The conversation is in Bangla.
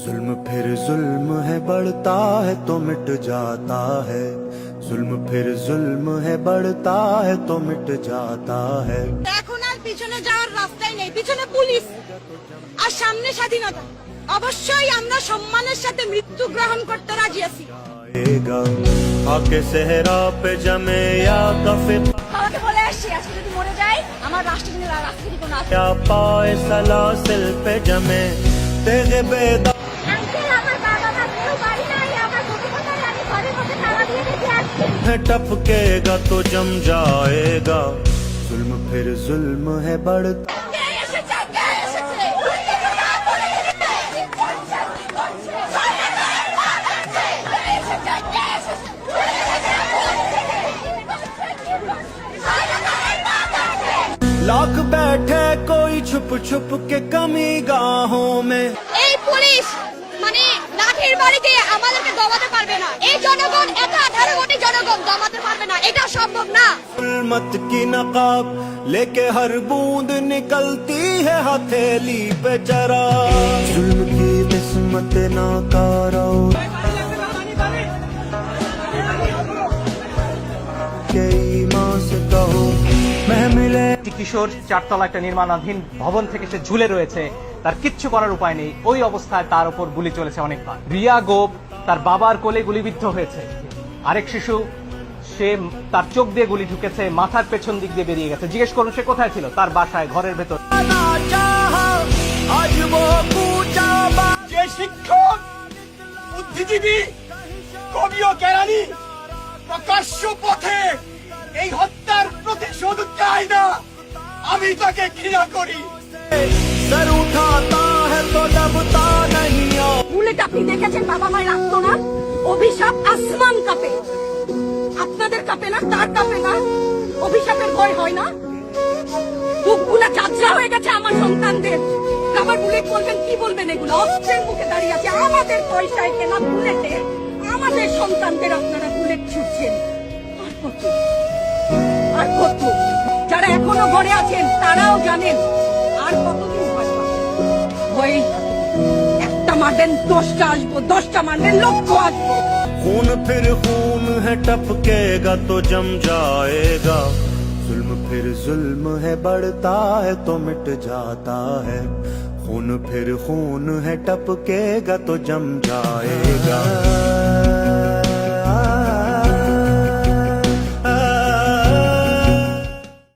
जुल्म फिर जुल्म है, बढ़ता है तो मिट जाता है। जुल्म फिर जुल्म है, बढ़ता है तो मिट जाता है। এখন আর পিছনে যাওয়ার রাস্তাই নেই, পিছনে পুলিশ আর সামনে স্বাধীনতা। অবশ্যই আমরা সম্মানের সাথে মৃত্যু গ্রহণ করতে রাজি আছি। आके सेहरा पे जमे या कफे আমাকে বলে আসছি আজকে যদি মরে যাই আমার রাষ্ট্রপতি রাষ্ট্রপতি কোনো আছে या पाए सलासिल पे जमे तेरे बेदा আঙ্কেল আমার বাবা মা কেউ বাড়ি নাই আমার ছোট ছোট আমি ঘরের মধ্যে তালা দিয়ে রেখে আসছি टपकेगा तो जम जाएगा। जुल्म फिर जुल्म है, बढ़ता কে এসেছে কে এসেছে लाख बैठे कोई छुप छुप के कमी गाहों में। এই পুলিশ মানে লাঠির বাড়িতে আমাদেরকে দমাতে পারবে না। এই জনগণ এত 18 কোটি জনগণ দমাতে পারবে না, এটা সম্ভব না। जुल्मत की नकाब लेके हर बूंद निकलती है हथेली पे जरा। जुल्म की किस्मत नाकारा के ईमान से कहो महमिले। একটি কিশোর চারতলা একটা নির্মাণাধীন ভবন থেকে সে ঝুলে রয়েছে, তার কিচ্ছু করার উপায় নেই। ওই অবস্থায় তার উপর গুলি চলেছে অনেকবার। রিয়া গোপ তার বাবার কোলে গুলিবিদ্ধ হয়েছে। আরেক শিশু সে তার চোখ দিয়ে গুলি ঢুকেছে, মাথার পেছন দিক দিয়ে বেরিয়ে গেছে। জিজ্ঞেস করুন সে কোথায় ছিল? তার বাসায়, ঘরের ভেতর। যে শিক্ষক, বুদ্ধিজীবী, কবি ও জ্ঞানী প্রকাশ্য পথে এই হত্যার প্রতিশোধ চায় না, আমি তাকে ঘৃণা করি। सर उठाता है तो दबता नहीं। বুলেট আপনি দেখেছেন বাবা মায়ের আত্মনাদ, অভিশাপ আসমান কাঁপে। আপনাদের কাঁপে না? তার কাঁপে না? অভিশাপের ভয় হয় না? বুকগুলা চাচা হয়ে গেছে আমার সন্তানদের। আবার বুলেট বলবেন, কি বলবেন? এগুলো অস্ত্রের মুখে দাঁড়িয়ে আছে, আমাদের পয়সায় কেনা বুলেটে আমাদের সন্তানদের আপনারা বুলেট ছুটছেন। আর কত আর কত? যারা এখনো ঘরে আছেন তারাও জানেন আর কতদিন ভয় পাবেন। ভয়েই থাকুন। একটা মারবেন 10টা আসবো, 10টা মারবেন লক্ষ আসবো। खून फिर खून है, टपकेगा तो जम जाएगा। जुल्म फिर जुल्म है, बढ़ता है तो मिट जाता है। खून फिर खून है, टपकेगा तो जम जाएगा।